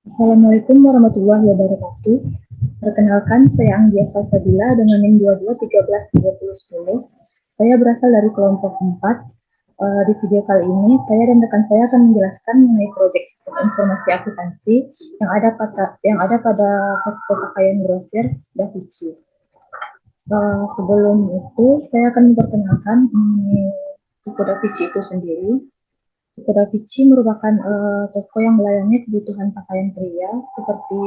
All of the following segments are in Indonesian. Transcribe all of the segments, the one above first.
Assalamualaikum warahmatullahi wabarakatuh. Perkenalkan, saya Anggia Salsabila dengan NIM 22133010. Saya berasal dari kelompok 4. Di video kali ini, saya dan rekan saya akan menjelaskan mengenai proyek sistem informasi akuntansi yang ada pada pemakaian grosir Davichi. Sebelum itu, saya akan memperkenalkan mengenai toko Davichi itu sendiri. Toko Davichi merupakan toko yang melayani kebutuhan pakaian pria seperti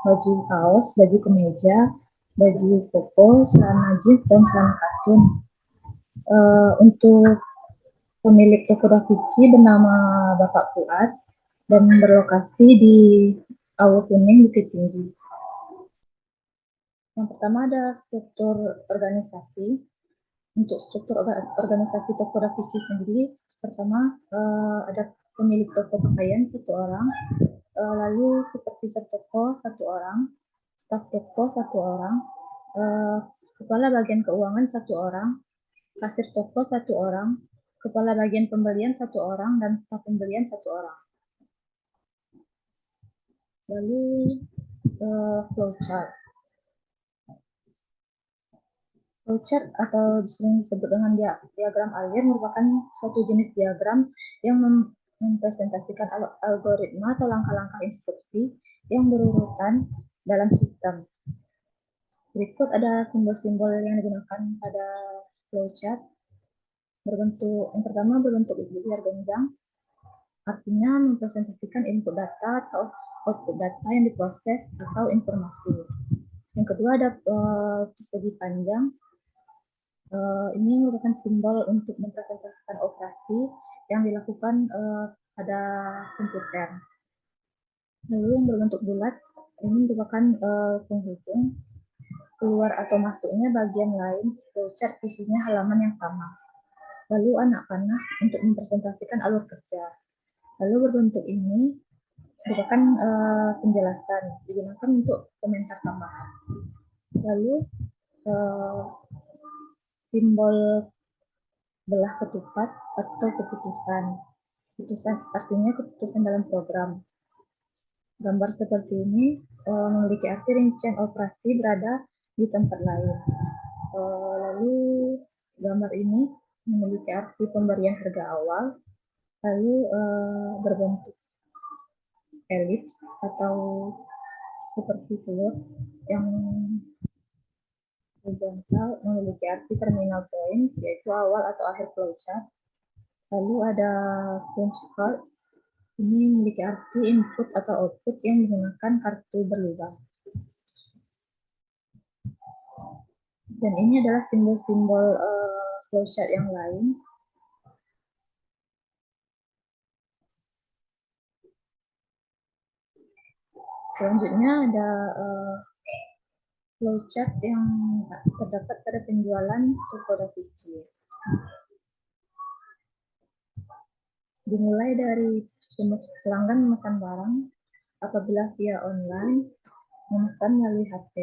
baju kaos, baju kemeja, baju koko, celana jeans, dan celana katun. Untuk pemilik toko Davichi bernama Bapak Fuad dan berlokasi di Awo Kuning, Bukit Tinggi. Yang pertama ada struktur organisasi. Untuk struktur organisasi toko Davichi sendiri, pertama ada pemilik toko pakaian satu orang, lalu supervisor toko satu orang, staf toko satu orang, kepala bagian keuangan satu orang, kasir toko satu orang, kepala bagian pembelian satu orang, dan staf pembelian satu orang. Lalu flowchart. Flowchart atau sering disebut dengan diagram alir merupakan suatu jenis diagram yang mempresentasikan algoritma atau langkah-langkah instruksi yang berurutan dalam sistem. Berikut ada simbol-simbol yang digunakan pada flowchart. Yang pertama berbentuk biar genjang, artinya mempresentasikan input data atau output data yang diproses atau informasi. Yang kedua ada persegi panjang. Ini merupakan simbol untuk mempresentasikan operasi yang dilakukan pada komputer. Lalu yang berbentuk bulat, ini merupakan penghubung keluar atau masuknya bagian lain flowchart, khususnya halaman yang sama. Lalu anak panah untuk mempresentasikan alur kerja. Lalu berbentuk ini merupakan penjelasan, digunakan untuk komentar tambahan. Lalu simbol belah ketupat atau keputusan. Keputusan artinya keputusan dalam program. Gambar seperti ini memiliki arti rincian operasi berada di tempat lain. Lalu gambar ini memiliki arti pemberian harga awal, lalu berbentuk elips atau seperti telur yang horizontal memiliki arti terminal points, yaitu awal atau akhir flowchart. Lalu ada punch card, ini memiliki arti input atau output yang menggunakan kartu berlubang. Dan ini adalah simbol-simbol flowchart yang lain. Selanjutnya ada flowchart yang terdapat pada penjualan toko Davichi. Dimulai dari pelanggan memesan barang apabila via online, memesan melalui HP.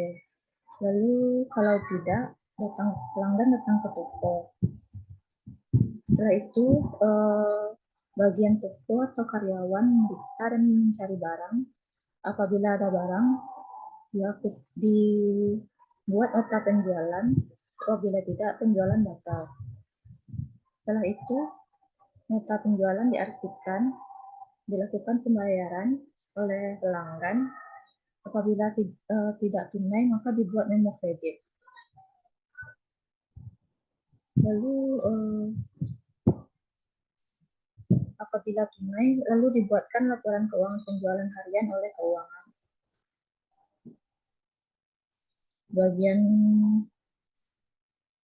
Lalu kalau tidak, pelanggan datang ke toko. Setelah itu bagian toko atau karyawan memeriksa dan mencari barang. Apabila ada barang, dibuat nota penjualan. Apabila tidak, penjualan batal. Setelah itu nota penjualan diarsipkan, dilakukan pembayaran oleh pelanggan. Apabila tidak tunai, maka dibuat memo kredit. Lalu apabila tunai, lalu dibuatkan laporan keuangan penjualan harian oleh keuangan.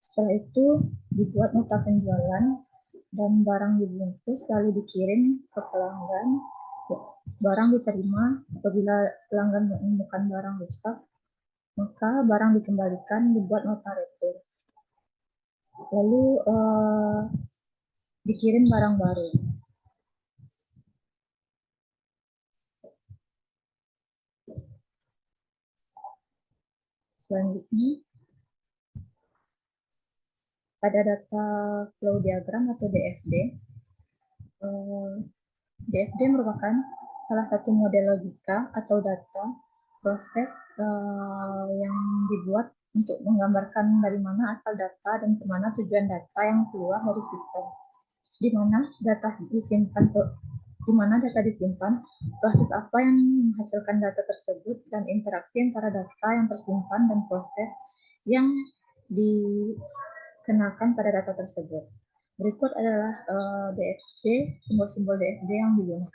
Setelah itu dibuat nota penjualan dan barang dibungkus lalu dikirim ke pelanggan. Barang diterima. Apabila pelanggan menemukan barang rusak, maka barang dikembalikan, dibuat nota retur. Lalu dikirim barang baru. Selanjutnya ada data flow diagram atau DFD. DFD merupakan salah satu model logika atau data proses yang dibuat untuk menggambarkan dari mana asal data dan kemana tujuan data yang keluar dari sistem. Di mana data disimpan, proses apa yang menghasilkan data tersebut, dan interaksi antara data yang tersimpan dan proses yang dikenakan pada data tersebut. Berikut adalah DFD, simbol-simbol DFD yang digunakan.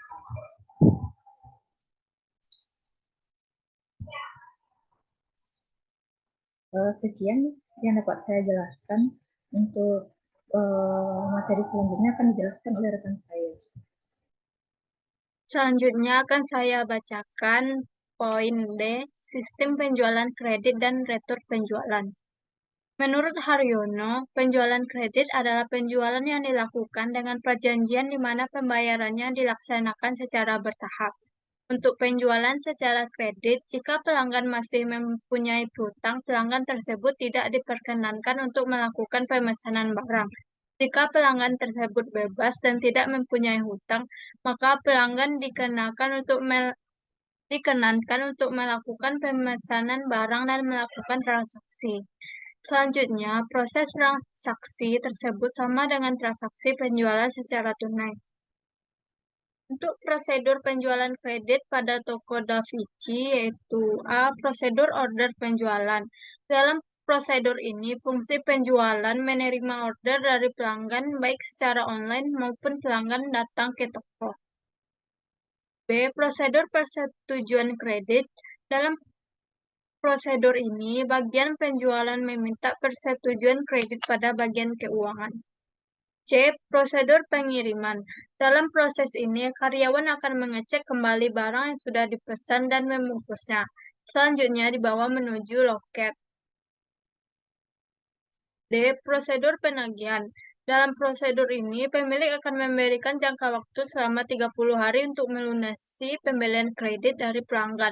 Sekian yang dapat saya jelaskan. Untuk materi selanjutnya akan dijelaskan oleh rekan saya. Selanjutnya akan saya bacakan poin D, sistem penjualan kredit dan retur penjualan. Menurut Haryono, penjualan kredit adalah penjualan yang dilakukan dengan perjanjian di mana pembayarannya dilaksanakan secara bertahap. Untuk penjualan secara kredit, jika pelanggan masih mempunyai piutang, pelanggan tersebut tidak diperkenankan untuk melakukan pemesanan barang. Jika pelanggan tersebut bebas dan tidak mempunyai hutang, maka pelanggan dikenankan untuk melakukan pemesanan barang dan melakukan transaksi. Selanjutnya, proses transaksi tersebut sama dengan transaksi penjualan secara tunai. Untuk prosedur penjualan kredit pada toko Davichi, yaitu A. Prosedur order penjualan. Dalam prosedur ini, fungsi penjualan menerima order dari pelanggan baik secara online maupun pelanggan datang ke toko. B. Prosedur persetujuan kredit. Dalam prosedur ini, bagian penjualan meminta persetujuan kredit pada bagian keuangan. C. Prosedur pengiriman. Dalam proses ini, karyawan akan mengecek kembali barang yang sudah dipesan dan membungkusnya. Selanjutnya dibawa menuju loket. D. Prosedur penagihan. Dalam prosedur ini, pemilik akan memberikan jangka waktu selama 30 hari untuk melunasi pembelian kredit dari pelanggan.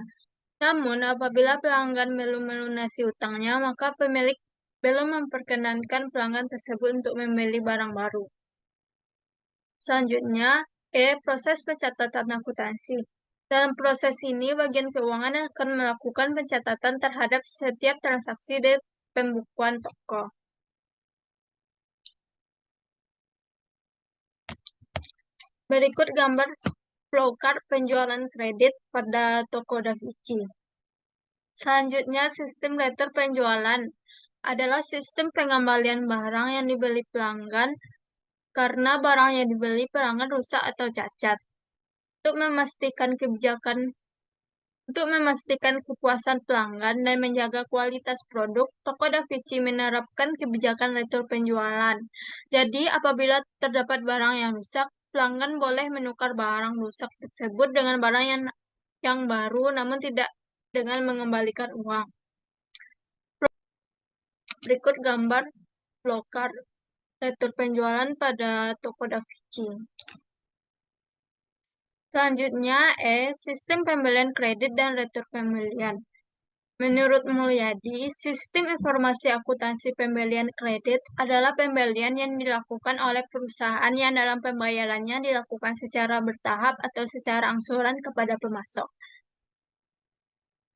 Namun, apabila pelanggan belum melunasi utangnya, maka pemilik belum memperkenankan pelanggan tersebut untuk membeli barang baru. Selanjutnya, proses pencatatan akuntansi. Dalam proses ini, bagian keuangan akan melakukan pencatatan terhadap setiap transaksi di pembukuan toko. Berikut gambar flowchart penjualan kredit pada toko Davichi. Selanjutnya, sistem retur penjualan adalah sistem pengembalian barang yang dibeli pelanggan karena barang yang dibeli pelanggan rusak atau cacat. Untuk memastikan kepuasan pelanggan dan menjaga kualitas produk, toko Davichi menerapkan kebijakan retur penjualan. Jadi, apabila terdapat barang yang rusak, pelanggan boleh menukar barang rusak tersebut dengan barang yang baru, namun tidak dengan mengembalikan uang. Berikut gambar flowchart retur penjualan pada toko Davichi. Selanjutnya, sistem pembelian kredit dan retur pembelian. Menurut Mulyadi, sistem informasi akuntansi pembelian kredit adalah pembelian yang dilakukan oleh perusahaan yang dalam pembayarannya dilakukan secara bertahap atau secara angsuran kepada pemasok.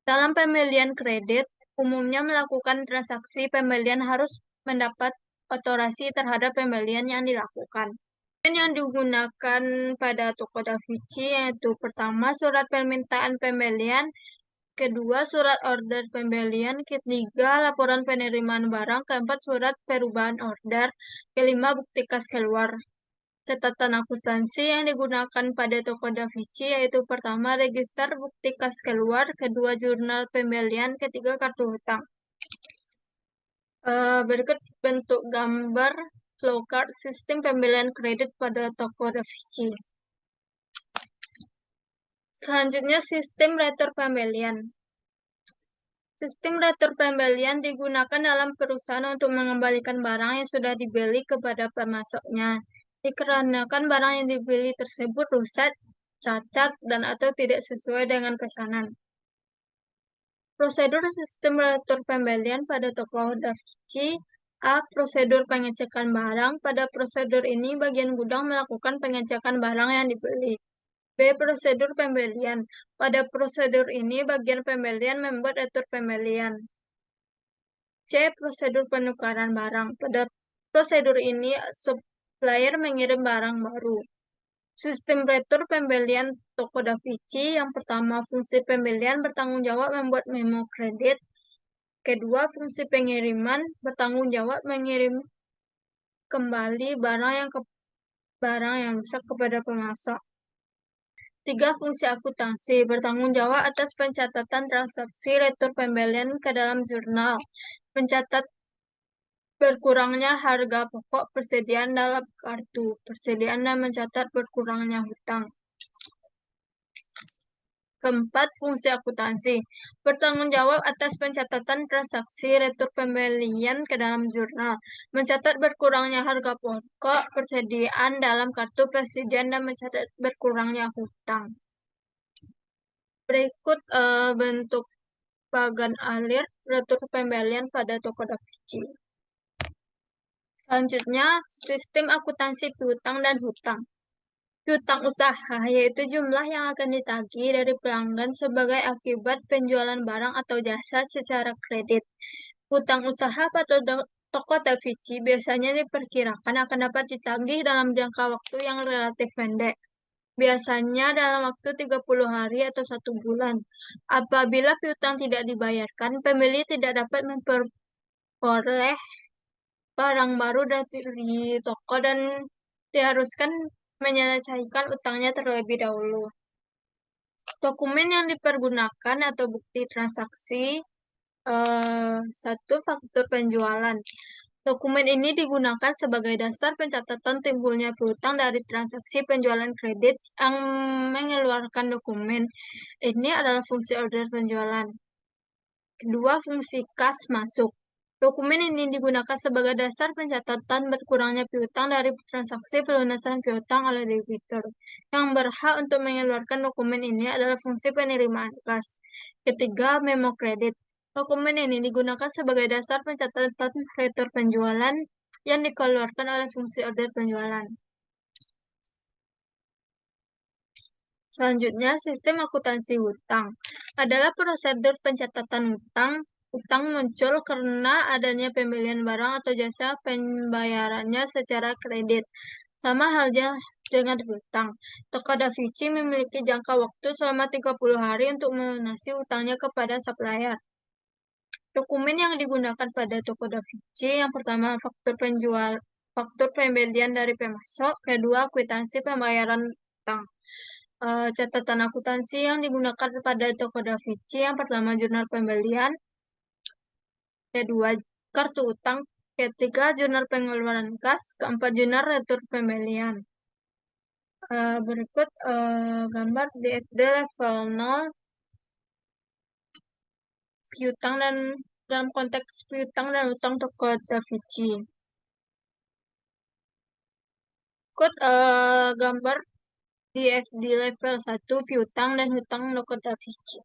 Dalam pembelian kredit, umumnya melakukan transaksi pembelian harus mendapat otorasi terhadap pembelian yang dilakukan. Yang digunakan pada toko Davichi yaitu pertama, surat permintaan pembelian, kedua, surat order pembelian, ketiga, laporan penerimaan barang, keempat, surat perubahan order, kelima, bukti kas keluar. Catatan akuntansi yang digunakan pada toko Davichi yaitu pertama, register bukti kas keluar, kedua, jurnal pembelian, ketiga, kartu hutang. Berikut bentuk gambar flowchart sistem pembelian kredit pada toko Davichi. Selanjutnya, sistem retur pembelian. Sistem retur pembelian digunakan dalam perusahaan untuk mengembalikan barang yang sudah dibeli kepada pemasoknya, dikarenakan barang yang dibeli tersebut rusak, cacat, dan atau tidak sesuai dengan pesanan. Prosedur sistem retur pembelian pada toko Davichi. A. Prosedur pengecekan barang. Pada prosedur ini, bagian gudang melakukan pengecekan barang yang dibeli. B. Prosedur pembelian. Pada prosedur ini, bagian pembelian membuat retur pembelian. C. Prosedur penukaran barang. Pada prosedur ini, supplier mengirim barang baru. Sistem retur pembelian toko Davichi. Yang pertama, fungsi pembelian bertanggung jawab membuat memo kredit. Kedua, fungsi pengiriman bertanggung jawab mengirim kembali barang yang rusak kepada pemasok. Tiga, fungsi akuntansi bertanggung jawab atas pencatatan transaksi retur pembelian ke dalam jurnal, mencatat berkurangnya harga pokok persediaan dalam kartu persediaan dan mencatat berkurangnya hutang. Keempat, fungsi akuntansi bertanggung jawab atas pencatatan transaksi retur pembelian ke dalam jurnal, mencatat berkurangnya harga pokok persediaan dalam kartu persediaan dan mencatat berkurangnya hutang. Berikut bentuk bagan alir retur pembelian pada toko Davichi. Selanjutnya, sistem akuntansi piutang dan hutang. Piutang usaha yaitu jumlah yang akan ditagih dari pelanggan sebagai akibat penjualan barang atau jasa secara kredit. Hutang usaha pada toko Davichi biasanya diperkirakan akan dapat ditagih dalam jangka waktu yang relatif pendek. Biasanya dalam waktu 30 hari atau 1 bulan. Apabila piutang tidak dibayarkan, pembeli tidak dapat memperoleh barang baru dari toko dan diharuskan menyelesaikan utangnya terlebih dahulu. Dokumen yang dipergunakan atau bukti transaksi. Satu, faktur penjualan. Dokumen ini digunakan sebagai dasar pencatatan timbulnya piutang dari transaksi penjualan kredit yang mengeluarkan dokumen. Ini adalah fungsi order penjualan. Kedua, fungsi kas masuk. Dokumen ini digunakan sebagai dasar pencatatan berkurangnya piutang dari transaksi pelunasan piutang oleh debitur. Yang berhak untuk mengeluarkan dokumen ini adalah fungsi penerimaan kas. Ketiga, memo kredit. Dokumen ini digunakan sebagai dasar pencatatan retur penjualan yang dikeluarkan oleh fungsi order penjualan. Selanjutnya, sistem akuntansi hutang adalah prosedur pencatatan hutang. Hutang muncul karena adanya pembelian barang atau jasa pembayarannya secara kredit. Sama halnya dengan hutang. Toko Davichi memiliki jangka waktu selama 30 hari untuk melunasi hutangnya kepada supplier. Dokumen yang digunakan pada toko Davichi yang pertama faktur pembelian dari pemasok, kedua kwitansi pembayaran hutang. Catatan akuntansi yang digunakan pada toko Davichi yang pertama jurnal pembelian, kedua kartu utang, ketiga jurnal pengeluaran kas, keempat jurnal retur pembelian. Berikut gambar DFD level 0 piutang dan dalam konteks piutang dan utang toko Davichi. Berikut gambar DFD level 1 piutang dan hutang toko Davichi.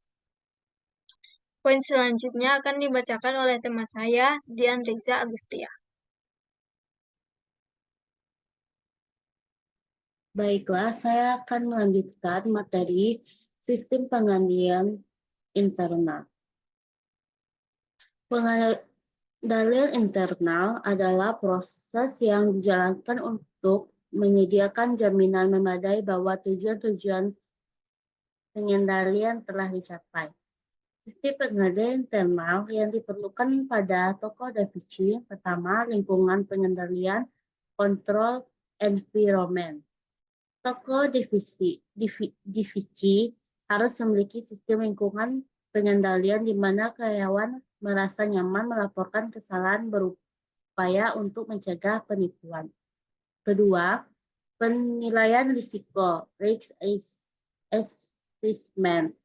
Poin selanjutnya akan dibacakan oleh teman saya, Dian Riza Agustia. Baiklah, saya akan melanjutkan materi sistem pengendalian internal. Pengendalian internal adalah proses yang dijalankan untuk menyediakan jaminan memadai bahwa tujuan-tujuan pengendalian telah dicapai. Sistem pengendalian internal yang diperlukan pada toko Davichi, pertama, lingkungan pengendalian, kontrol environment. Toko Davichi harus memiliki sistem lingkungan pengendalian di mana karyawan merasa nyaman melaporkan kesalahan berupaya untuk mencegah penipuan. Kedua, penilaian risiko, risk assessment.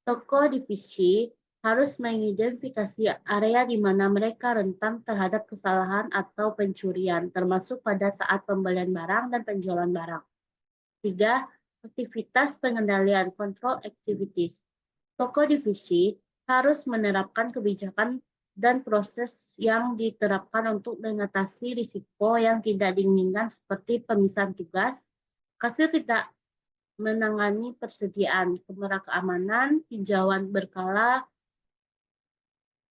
Toko Davichi harus mengidentifikasi area di mana mereka rentan terhadap kesalahan atau pencurian, termasuk pada saat pembelian barang dan penjualan barang. 3. Aktivitas pengendalian, control activities. Toko Davichi harus menerapkan kebijakan dan proses yang diterapkan untuk mengatasi risiko yang tidak diinginkan seperti pemisahan tugas, kasir tidak menangani persediaan, keamanan, tinjauan berkala,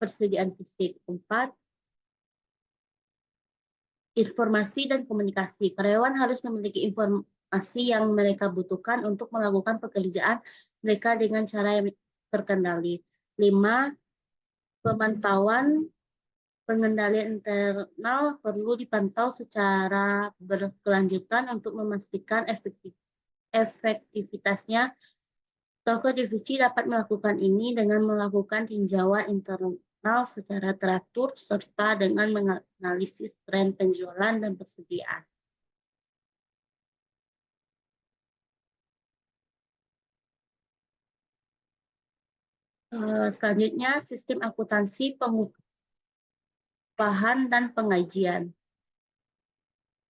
persediaan fisik. 4. Informasi dan komunikasi. Karyawan harus memiliki informasi yang mereka butuhkan untuk melakukan pekerjaan mereka dengan cara yang terkendali. 5. Pemantauan pengendalian internal perlu dipantau secara berkelanjutan untuk memastikan efektivitasnya. Toko divisi dapat melakukan ini dengan melakukan tinjauan internal secara teratur serta dengan menganalisis tren penjualan dan persediaan. Selanjutnya, sistem akuntansi pengupahan dan pengajian.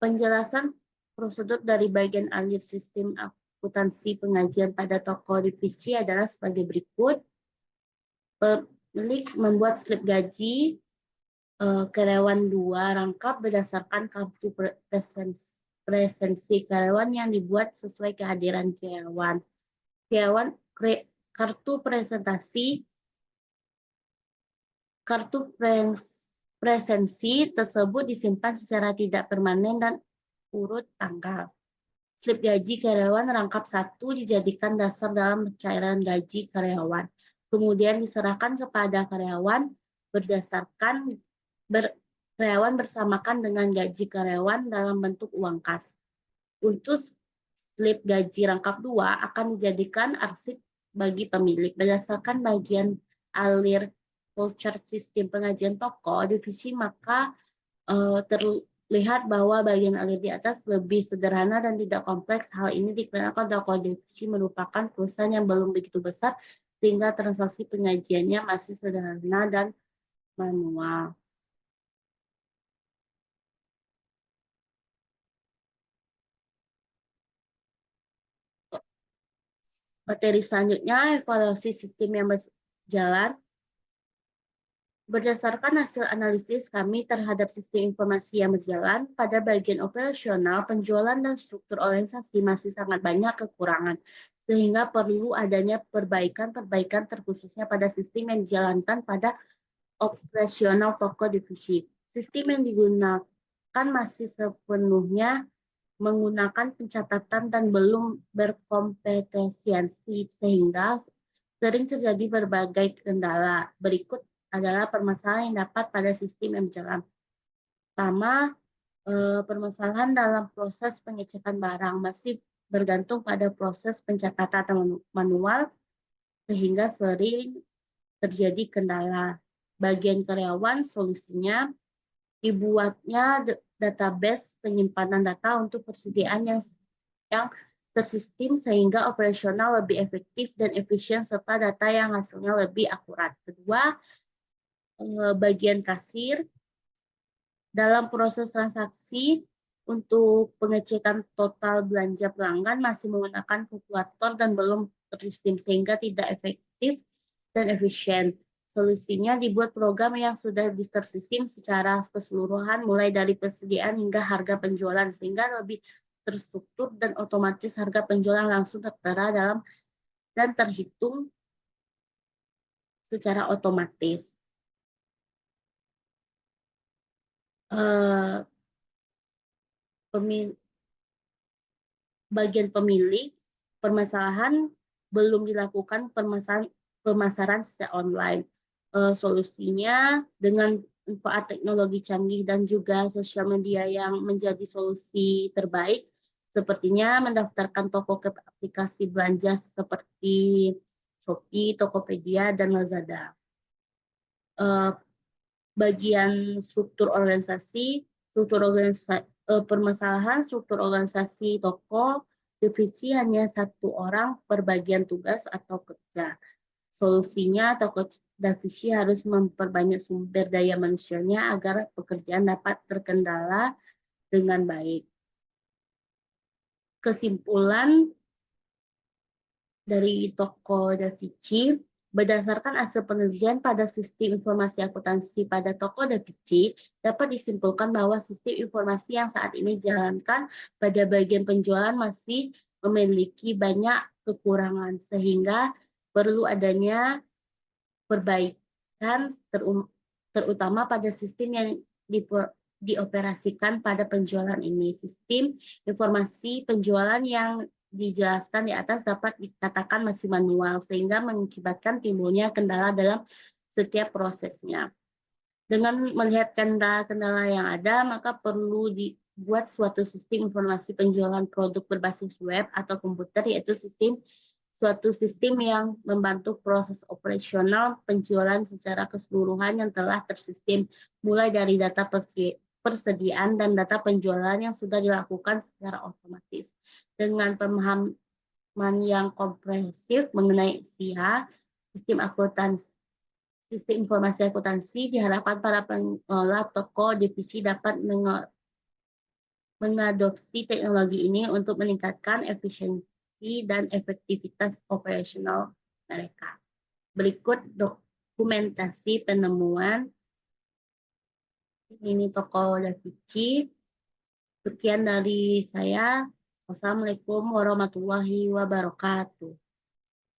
Penjelasan prosedur dari bagian akhir sistem akuntansi pengajian pada toko divisi adalah sebagai berikut. Pemilik membuat slip gaji karyawan 2 rangkap berdasarkan kartu presensi karyawan yang dibuat sesuai kehadiran karyawan. Kartu presensi tersebut disimpan secara tidak permanen dan urut tanggal. Slip gaji karyawan rangkap 1 dijadikan dasar dalam pencairan gaji karyawan. Kemudian diserahkan kepada karyawan karyawan bersamakan dengan gaji karyawan dalam bentuk uang kas. Untuk slip gaji rangkap 2 akan dijadikan arsip bagi pemilik berdasarkan bagian alir flowchart sistem pengajian toko divisi, maka terlihat bahwa bagian alir di atas lebih sederhana dan tidak kompleks. Hal ini dikarenakan toko divisi merupakan perusahaan yang belum begitu besar sehingga transaksi pengajiannya masih sederhana dan manual. Materi selanjutnya, evaluasi sistem yang berjalan. Berdasarkan hasil analisis kami terhadap sistem informasi yang berjalan, pada bagian operasional, penjualan dan struktur organisasi masih sangat banyak kekurangan, sehingga perlu adanya perbaikan terkhususnya pada sistem yang dijalankan pada operasional toko divisi. Sistem yang digunakan masih sepenuhnya menggunakan pencatatan dan belum berkompetensi, sehingga sering terjadi berbagai kendala. Berikut adalah permasalahan yang dapat pada sistem yang berjalan. Pertama, permasalahan dalam proses pengecekan barang masih bergantung pada proses pencatatan manual, sehingga sering terjadi kendala. Bagian karyawan, solusinya dibuatnya database penyimpanan data untuk persediaan yang tersistem sehingga operasional lebih efektif dan efisien serta data yang hasilnya lebih akurat. Kedua, bagian kasir dalam proses transaksi untuk pengecekan total belanja pelanggan masih menggunakan kalkulator dan belum tersistem sehingga tidak efektif dan efisien. Solusinya dibuat program yang sudah tersistem secara keseluruhan mulai dari persediaan hingga harga penjualan sehingga lebih terstruktur dan otomatis harga penjualan langsung tertera dalam dan terhitung secara otomatis. Bagian pemilik, permasalahan belum dilakukan pemasaran secara online. Solusinya dengan manfaat teknologi canggih dan juga sosial media yang menjadi solusi terbaik, sepertinya mendaftarkan toko ke aplikasi belanja seperti Shopee, Tokopedia, dan Lazada. Bagian struktur organisasi, permasalahan struktur organisasi toko divisi hanya 1 orang per bagian tugas atau kerja. Solusinya toko divisi harus memperbanyak sumber daya manusianya agar pekerjaan dapat terkendala dengan baik. Kesimpulan dari toko divisi, berdasarkan hasil penelitian pada sistem informasi akuntansi pada toko divisi, dapat disimpulkan bahwa sistem informasi yang saat ini dijalankan pada bagian penjualan masih memiliki banyak kekurangan sehingga perlu adanya perbaikan terutama pada sistem yang dioperasikan pada penjualan ini. Sistem informasi penjualan yang dijelaskan di atas dapat dikatakan masih manual sehingga mengakibatkan timbulnya kendala dalam setiap prosesnya. Dengan melihat kendala-kendala yang ada, maka perlu dibuat suatu sistem informasi penjualan produk berbasis web atau komputer, yaitu suatu sistem yang membantu proses operasional penjualan secara keseluruhan yang telah tersistem, mulai dari data persediaan dan data penjualan yang sudah dilakukan secara otomatis. Dengan pemahaman yang komprehensif mengenai SIA, Sistem informasi akuntansi diharapkan para pengelola toko divisi dapat mengadopsi teknologi ini untuk meningkatkan efisiensi dan efektivitas operasional mereka. Berikut dokumentasi penemuan. Ini toko divisi. Sekian dari saya. Wassalamualaikum warahmatullahi wabarakatuh.